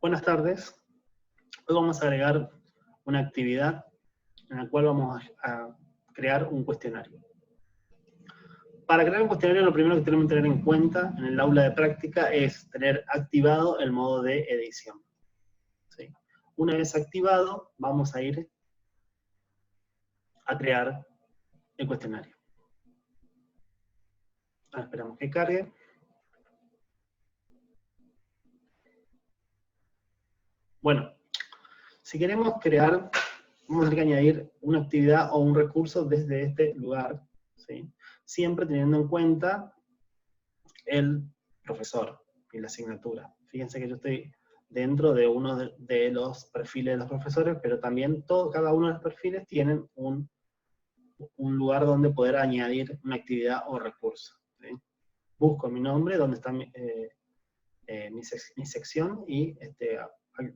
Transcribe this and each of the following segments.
Buenas tardes. Hoy vamos a agregar una actividad en la cual vamos a crear un cuestionario. Para crear un cuestionario, lo primero que tenemos que tener en cuenta en el aula de práctica es tener activado el modo de edición. ¿Sí? Una vez activado, vamos a ir a crear el cuestionario. Ahora esperamos que cargue. Bueno, si queremos crear, vamos a tener que añadir una actividad o un recurso desde este lugar, ¿sí? Siempre teniendo en cuenta el profesor y la asignatura. Fíjense que yo estoy dentro de uno de los perfiles de los profesores, pero también cada uno de los perfiles tienen un lugar donde poder añadir una actividad o recurso, ¿sí? Busco mi nombre, donde está mi sección, y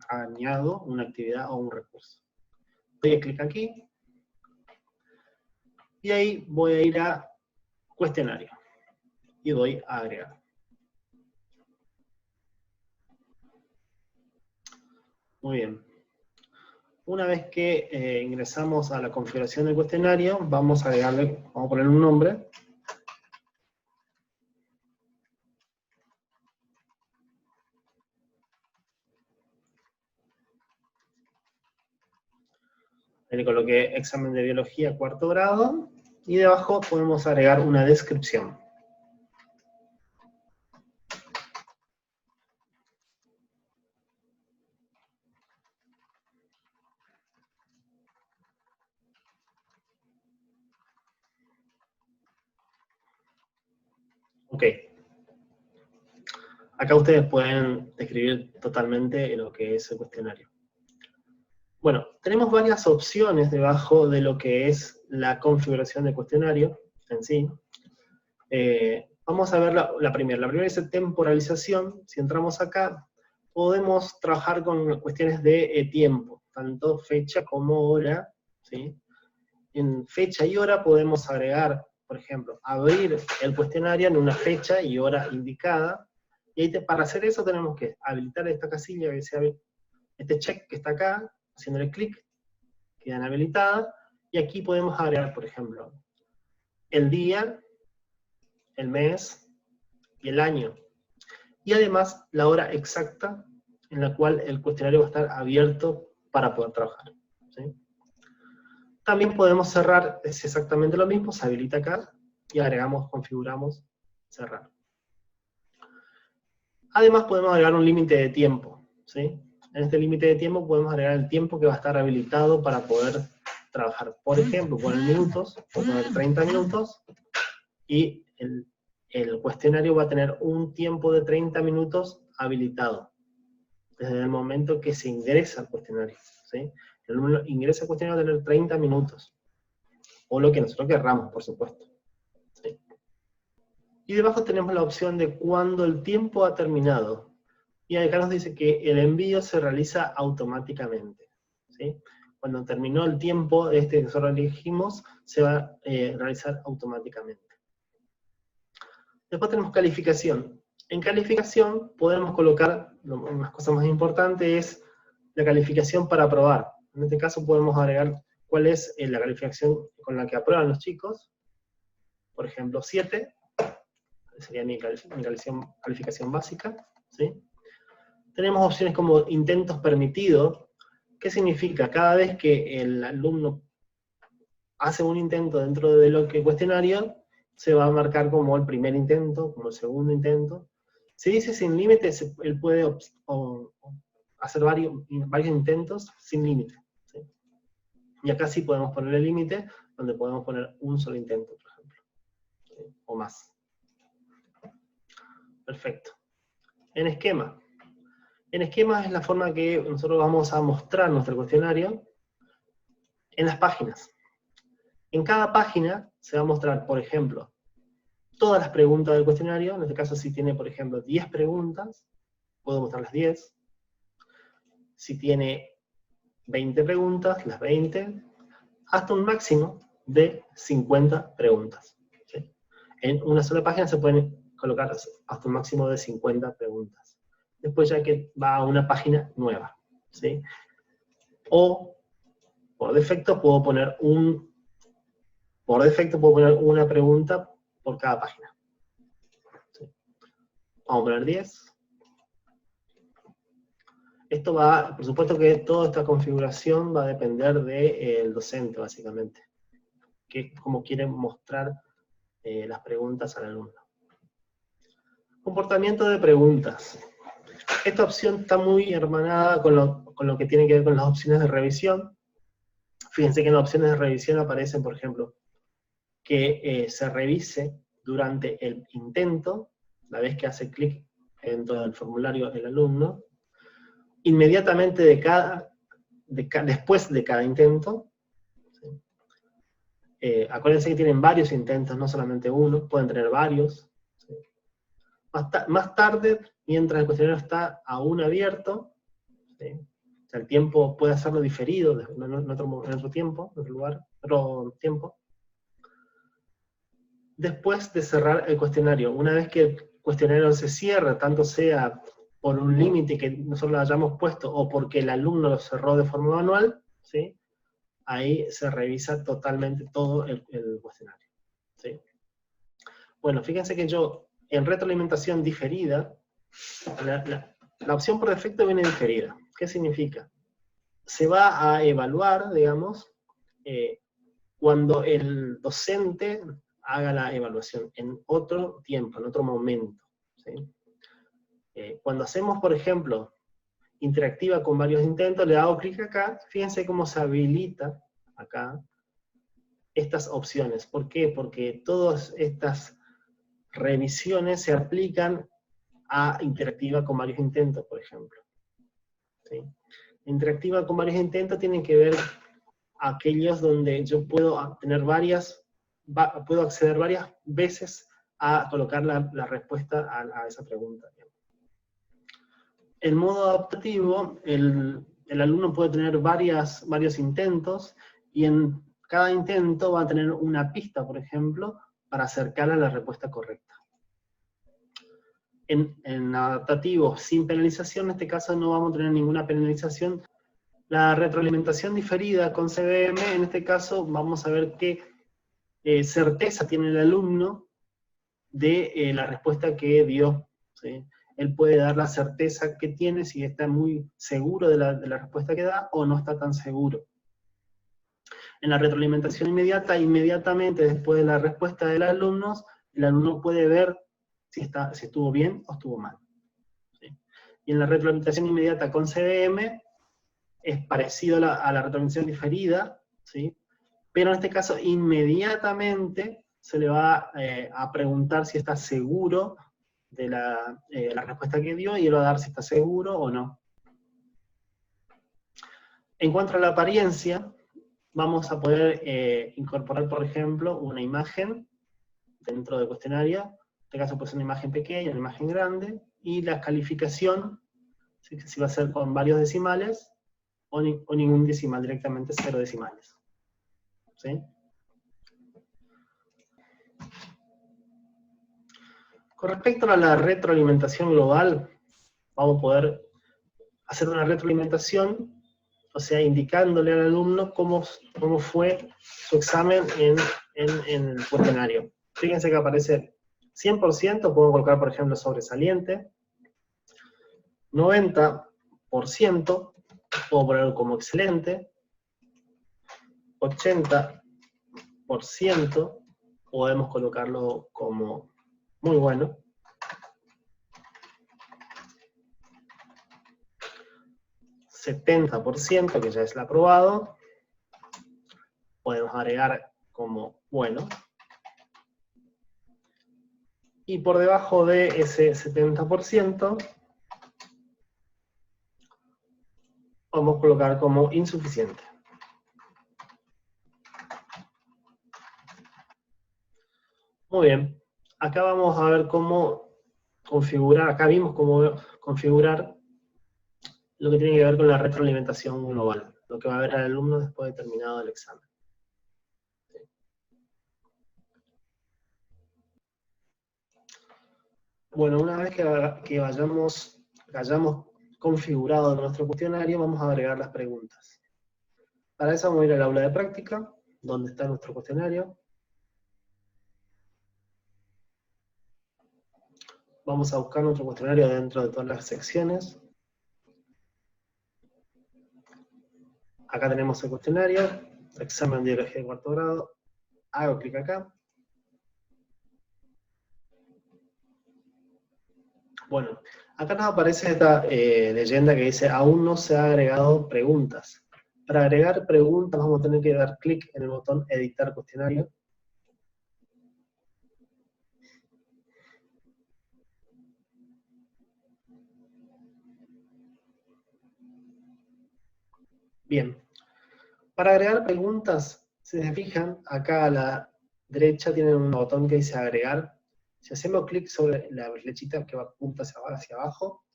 añado una actividad o un recurso. Doy clic aquí, y ahí voy a ir a cuestionario, y doy a agregar. Muy bien. Una vez que ingresamos a la configuración del cuestionario, vamos a agregarle, vamos a poner un nombre. Le coloqué examen de biología 4º grado, y debajo podemos agregar una descripción. Ok. Acá ustedes pueden describir totalmente lo que es el cuestionario. Bueno, tenemos varias opciones debajo de lo que es la configuración del cuestionario en sí. Vamos a ver la primera. La primera es temporalización. Si entramos acá, podemos trabajar con cuestiones de tiempo, tanto fecha como hora, ¿sí? En fecha y hora podemos agregar, por ejemplo, abrir el cuestionario en una fecha y hora indicada, y ahí para hacer eso tenemos que habilitar esta casilla, que sea este check que está acá, haciéndole clic, quedan habilitadas, y aquí podemos agregar, por ejemplo, el día, el mes y el año, y además la hora exacta en la cual el cuestionario va a estar abierto para poder trabajar, ¿sí? También podemos cerrar, es exactamente lo mismo, se habilita acá, y agregamos, configuramos, cerrar. Además podemos agregar un límite de tiempo, ¿sí? En este límite de tiempo podemos agregar el tiempo que va a estar habilitado para poder trabajar. Por ejemplo, poner minutos, o poner 30 minutos, y el cuestionario va a tener un tiempo de 30 minutos habilitado, desde el momento que se ingresa al cuestionario, ¿sí? El alumno ingresa al cuestionario va a tener 30 minutos, o lo que nosotros querramos, por supuesto, ¿sí? Y debajo tenemos la opción de cuando el tiempo ha terminado, y acá nos dice que el envío se realiza automáticamente, ¿sí? Cuando terminó el tiempo de que nosotros elegimos, se va a realizar automáticamente. Después tenemos calificación. En calificación podemos colocar, unas cosas más importantes es la calificación para aprobar. En este caso podemos agregar cuál es la calificación con la que aprueban los chicos. Por ejemplo, 7, sería mi calificación básica, ¿sí? Tenemos opciones como intentos permitidos. ¿Qué significa? Cada vez que el alumno hace un intento dentro de lo que cuestionario, se va a marcar como el primer intento, como el segundo intento. Si dice sin límite, él puede hacer varios intentos sin límite, ¿sí? Y acá sí podemos poner el límite, donde podemos poner un solo intento, por ejemplo, ¿sí? O más. Perfecto. En esquema. En esquema es la forma que nosotros vamos a mostrar nuestro cuestionario en las páginas. En cada página se va a mostrar, por ejemplo, todas las preguntas del cuestionario. En este caso, si tiene, por ejemplo, 10 preguntas, puedo mostrar las 10. Si tiene 20 preguntas, las 20, hasta un máximo de 50 preguntas, ¿sí? En una sola página se pueden colocar hasta un máximo de 50 preguntas. después ya que va a una página nueva, ¿sí? O, por defecto, puedo poner una pregunta por cada página. ¿Sí? Vamos a poner 10. Esto va, por supuesto que toda esta configuración va a depender del docente, básicamente, que es como quiere mostrar las preguntas al alumno. Comportamiento de preguntas. Esta opción está muy hermanada con lo que tiene que ver con las opciones de revisión. Fíjense que en las opciones de revisión aparecen, por ejemplo, que se revise durante el intento, la vez que hace clic dentro del formulario el alumno, inmediatamente después de cada intento. ¿Sí? Acuérdense que tienen varios intentos, no solamente uno, pueden tener varios. ¿Sí? Más tarde, mientras el cuestionario está aún abierto, ¿sí? O sea, el tiempo puede hacerlo diferido, en otro tiempo, en otro lugar, otro tiempo. Después de cerrar el cuestionario, una vez que el cuestionario se cierra, tanto sea por un límite que nosotros lo hayamos puesto o porque el alumno lo cerró de forma manual, ¿sí? Ahí se revisa totalmente todo el cuestionario. ¿Sí? Bueno, fíjense que yo, en retroalimentación diferida, la opción por defecto viene diferida. ¿Qué significa? Se va a evaluar, digamos, cuando el docente haga la evaluación, en otro tiempo, en otro momento. ¿Sí? Cuando hacemos, por ejemplo, interactiva con varios intentos, le hago clic acá, fíjense cómo se habilita acá estas opciones. ¿Por qué? Porque todas estas revisiones se aplican a interactiva con varios intentos, por ejemplo. ¿Sí? Interactiva con varios intentos tienen que ver aquellos donde yo puedo tener puedo acceder varias veces a colocar la respuesta a esa pregunta. El modo adaptativo, el alumno puede tener varios intentos, y en cada intento va a tener una pista, por ejemplo, para acercar a la respuesta correcta. En adaptativo sin penalización, en este caso no vamos a tener ninguna penalización. La retroalimentación diferida con CBM, en este caso vamos a ver qué certeza tiene el alumno de la respuesta que dio. ¿Sí? Él puede dar la certeza que tiene, si está muy seguro de la respuesta que da, o no está tan seguro. En la retroalimentación inmediata, inmediatamente después de la respuesta del alumno, el alumno puede ver si estuvo bien o estuvo mal. ¿Sí? Y en la retroalimentación inmediata con CBM, es parecido a la retroalimentación diferida, ¿sí? Pero en este caso inmediatamente se le va a preguntar si está seguro de la respuesta que dio, y él va a dar si está seguro o no. En cuanto a la apariencia, vamos a poder incorporar, por ejemplo, una imagen dentro del cuestionario. En este caso puede ser una imagen pequeña, una imagen grande, y la calificación, si va a ser con varios decimales, o ningún decimal, directamente 0 decimales. ¿Sí? Con respecto a la retroalimentación global, vamos a poder hacer una retroalimentación, o sea, indicándole al alumno cómo fue su examen en el cuestionario. Fíjense que aparece 100%, puedo colocar, por ejemplo, sobresaliente, 90%, puedo ponerlo como excelente, 80%, podemos colocarlo como muy bueno, 70%, que ya es el aprobado, podemos agregar como bueno, y por debajo de ese 70%, vamos a colocar como insuficiente. Muy bien, acá vamos a ver cómo configurar, acá vimos cómo configurar lo que tiene que ver con la retroalimentación global, lo que va a ver al alumno después de terminado el examen. Bueno, una vez que vayamos hayamos configurado nuestro cuestionario, vamos a agregar las preguntas. Para eso vamos a ir al aula de práctica, donde está nuestro cuestionario. Vamos a buscar nuestro cuestionario dentro de todas las secciones. Acá tenemos el cuestionario, examen de biología de cuarto grado. Hago clic acá. Bueno, acá nos aparece esta leyenda que dice, aún no se ha agregado preguntas. Para agregar preguntas vamos a tener que dar clic en el botón editar cuestionario. Bien, para agregar preguntas, si se fijan, acá a la derecha tienen un botón que dice agregar. Si hacemos clic sobre la flechita que va apunta hacia abajo,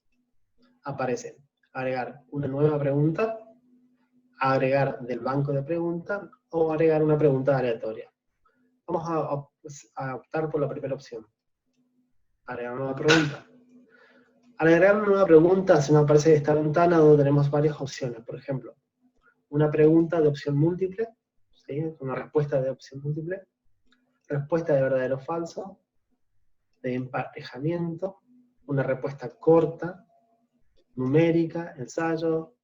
aparece agregar una nueva pregunta, agregar del banco de preguntas o agregar una pregunta aleatoria. Vamos a optar por la primera opción. Agregar una nueva pregunta. Al agregar una nueva pregunta se nos aparece esta ventana donde tenemos varias opciones. Por ejemplo, una pregunta de opción múltiple, ¿sí? Una respuesta de opción múltiple, respuesta de verdadero o falso, de emparejamiento, una respuesta corta, numérica, ensayo,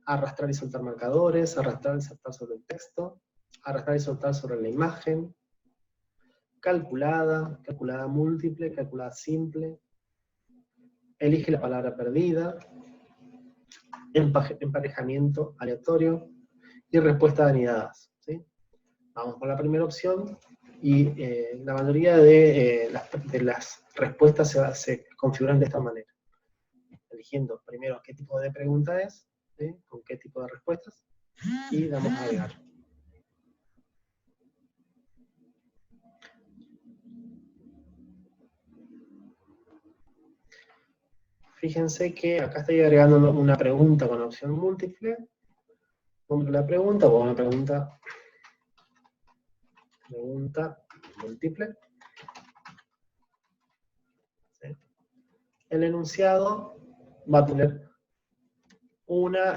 arrastrar y soltar marcadores, arrastrar y saltar sobre el texto, arrastrar y soltar sobre la imagen, calculada, calculada múltiple, calculada simple, elige la palabra perdida, emparejamiento aleatorio y respuesta de anidadas, ¿sí? Vamos por la primera opción y la mayoría de las respuestas se configuran de esta manera. Eligiendo primero qué tipo de pregunta es, ¿sí? Con qué tipo de respuestas, y damos a agregar. Fíjense que acá estoy agregando una pregunta con opción múltiple. Nombre de la pregunta, o una pregunta múltiple. ¿Sí? El enunciado va a tener una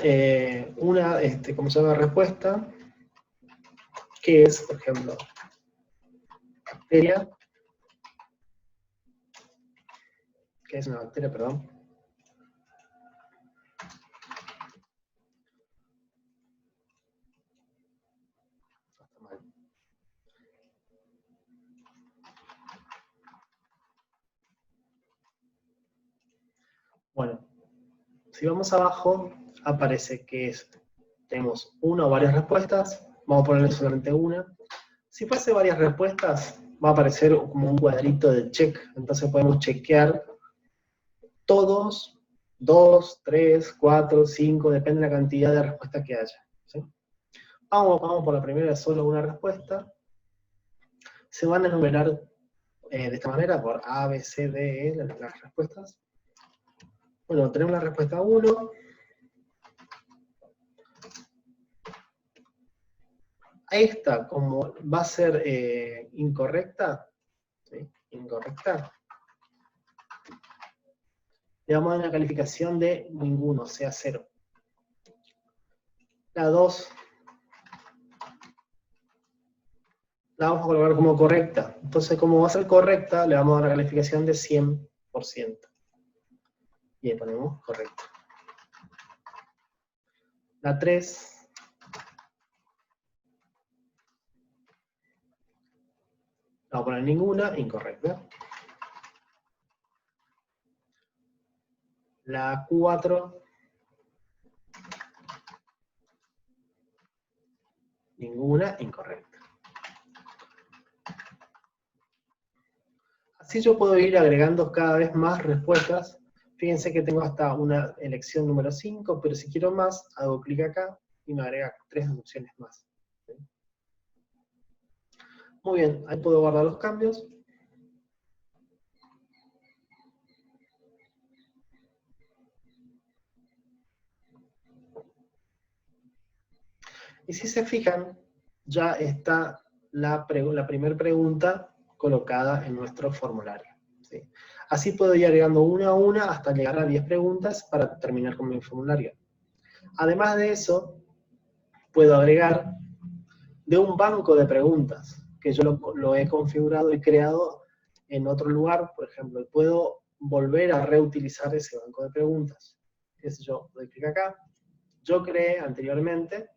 ¿cómo se llama? Respuesta, que es, por ejemplo, bacteria, que es una bacteria, perdón. Bueno, si vamos abajo, aparece que tenemos una o varias respuestas, vamos a ponerle solamente una. Si fuese varias respuestas, va a aparecer como un cuadrito de check, entonces podemos chequear todos, 2, 3, 4, 5, depende de la cantidad de respuestas que haya, ¿sí? Vamos por la primera, solo una respuesta. Se van a enumerar de esta manera, por A, B, C, D, E, las respuestas. Bueno, tenemos la respuesta 1. Esta, como va a ser incorrecta, ¿sí? Incorrecta, le vamos a dar una calificación de ninguno, o sea 0. La 2 la vamos a colocar como correcta. Entonces, como va a ser correcta, le vamos a dar una calificación de 100%. Y le ponemos correcto. La 3 no vamos a poner ninguna, incorrecta. La 4, ninguna, incorrecta. Así yo puedo ir agregando cada vez más respuestas. Fíjense que tengo hasta una elección número 5, pero si quiero más, hago clic acá y me agrega 3 opciones más. ¿Sí? Muy bien, ahí puedo guardar los cambios. Y si se fijan, ya está la primera pregunta colocada en nuestro formulario. ¿Sí? Así puedo ir agregando una a una hasta llegar a 10 preguntas para terminar con mi formulario. Además de eso, puedo agregar de un banco de preguntas, que yo lo he configurado y creado en otro lugar, por ejemplo, puedo volver a reutilizar ese banco de preguntas. Es yo doy clic acá, yo creé anteriormente,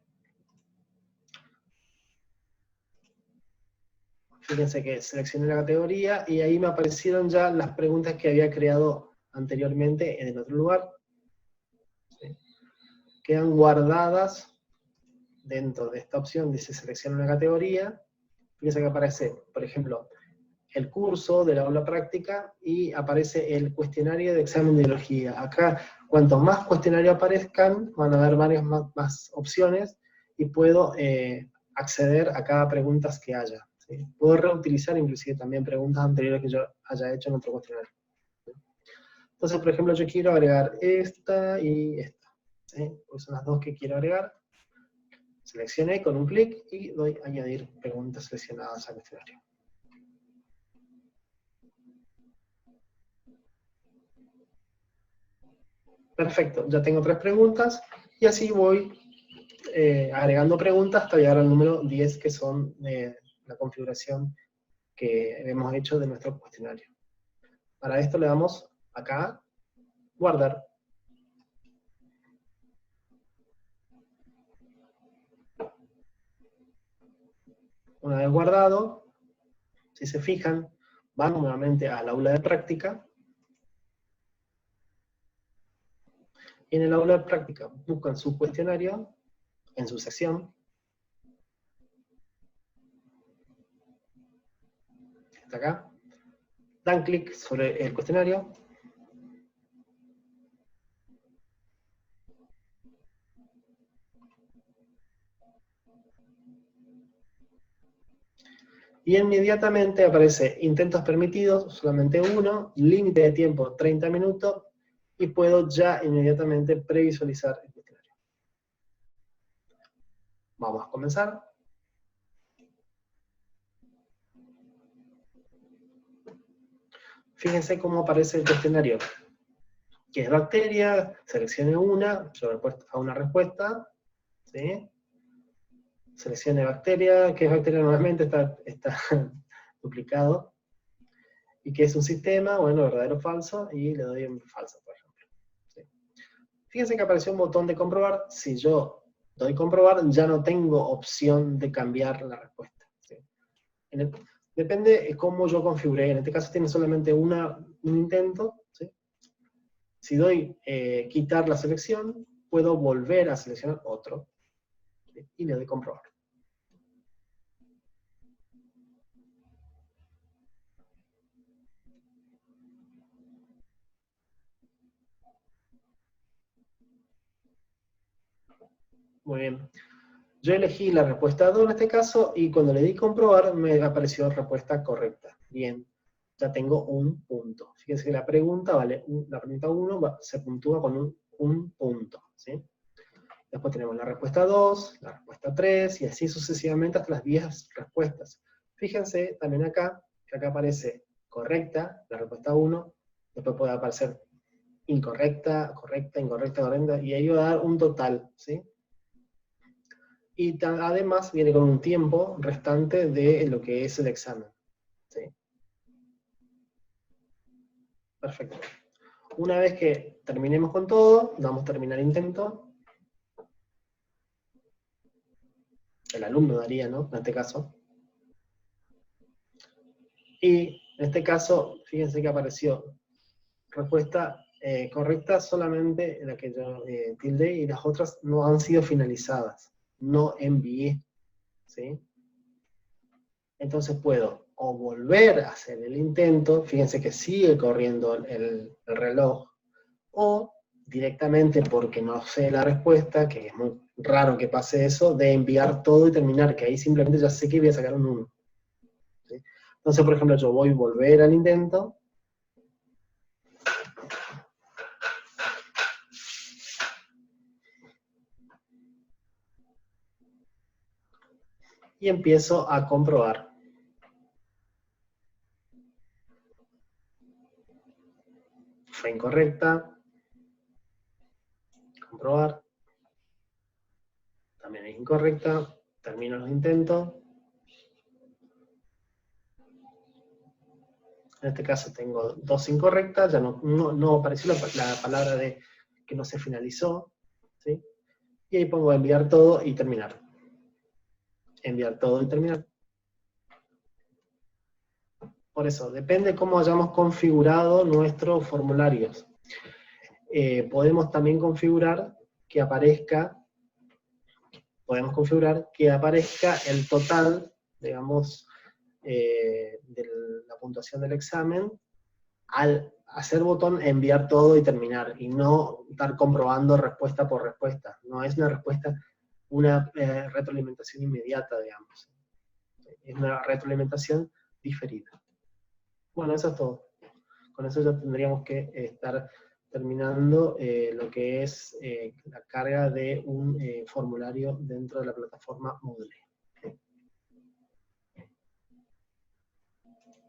fíjense que seleccioné la categoría y ahí me aparecieron ya las preguntas que había creado anteriormente en el otro lugar. ¿Sí? Quedan guardadas dentro de esta opción, dice selecciona una categoría. Fíjense que aparece, por ejemplo, el curso de la aula práctica y aparece el cuestionario de examen de biología. Acá, cuanto más cuestionarios aparezcan, van a haber varias más opciones y puedo acceder a cada pregunta que haya. ¿Sí? Puedo reutilizar inclusive también preguntas anteriores que yo haya hecho en otro cuestionario. Entonces, por ejemplo, yo quiero agregar esta y esta. ¿Sí? Pues son las dos que quiero agregar. Seleccioné con un clic y doy a añadir preguntas seleccionadas al cuestionario. Perfecto, ya tengo 3 preguntas, y así voy agregando preguntas hasta llegar al número 10, que son la configuración que hemos hecho de nuestro cuestionario. Para esto le damos acá, guardar. Una vez guardado, si se fijan, van nuevamente al aula de práctica, y en el aula de práctica buscan su cuestionario en su sección, está acá, dan clic sobre el cuestionario, y inmediatamente aparece intentos permitidos, solamente uno, límite de tiempo 30 minutos, y puedo ya inmediatamente previsualizar el cuestionario. Vamos a comenzar. Fíjense cómo aparece el cuestionario. ¿Qué es bacteria? Seleccione una, yo a una respuesta, ¿sí? Seleccione bacteria, ¿qué es bacteria? Nuevamente está duplicado. ¿Y qué es un sistema? Bueno, verdadero o falso, y le doy en falso, por ejemplo. ¿Sí? Fíjense que apareció un botón de comprobar. Si yo doy comprobar, ya no tengo opción de cambiar la respuesta. ¿Sí? Depende de cómo yo configuré. En este caso tiene solamente un intento. ¿Sí? Si doy quitar la selección, puedo volver a seleccionar otro. ¿Sí? Y le doy comprobar. Muy bien. Yo elegí la respuesta 2 en este caso, y cuando le di comprobar, me apareció respuesta correcta. Bien, ya tengo un punto. Fíjense que la pregunta, la pregunta 1 se puntúa con un punto. ¿Sí? Después tenemos la respuesta 2, la respuesta 3, y así sucesivamente hasta las 10 respuestas. Fíjense también acá, que acá aparece correcta, la respuesta 1, después puede aparecer incorrecta, correcta, incorrecta, correcta, y ahí va a dar un total, ¿sí? Y además viene con un tiempo restante de lo que es el examen. ¿Sí? Perfecto. Una vez que terminemos con todo, damos a terminar intento. El alumno daría, ¿no? En este caso. Y en este caso, fíjense que apareció respuesta correcta solamente la que yo tildé, y las otras no han sido finalizadas. No envié. ¿Sí? Entonces puedo o volver a hacer el intento, fíjense que sigue corriendo el reloj, o directamente, porque no sé la respuesta, que es muy raro que pase eso, de enviar todo y terminar, que ahí simplemente ya sé que voy a sacar un 1. ¿Sí? Entonces, por ejemplo, yo voy a volver al intento, y empiezo a comprobar. incorrecta. Comprobar. También es incorrecta. Termino los intentos. En este caso tengo 2 incorrectas, ya no apareció la palabra de que no se finalizó, ¿sí? Y ahí pongo enviar todo y terminar. Enviar todo y terminar. Por eso, depende cómo hayamos configurado nuestros formularios. Podemos también configurar que aparezca el total, digamos, de la puntuación del examen al hacer botón enviar todo y terminar, y no estar comprobando respuesta por respuesta. No es una respuesta, una retroalimentación inmediata, digamos. Es una retroalimentación diferida. Bueno, eso es todo. Con eso ya tendríamos que estar terminando lo que es la carga de un formulario dentro de la plataforma Moodle.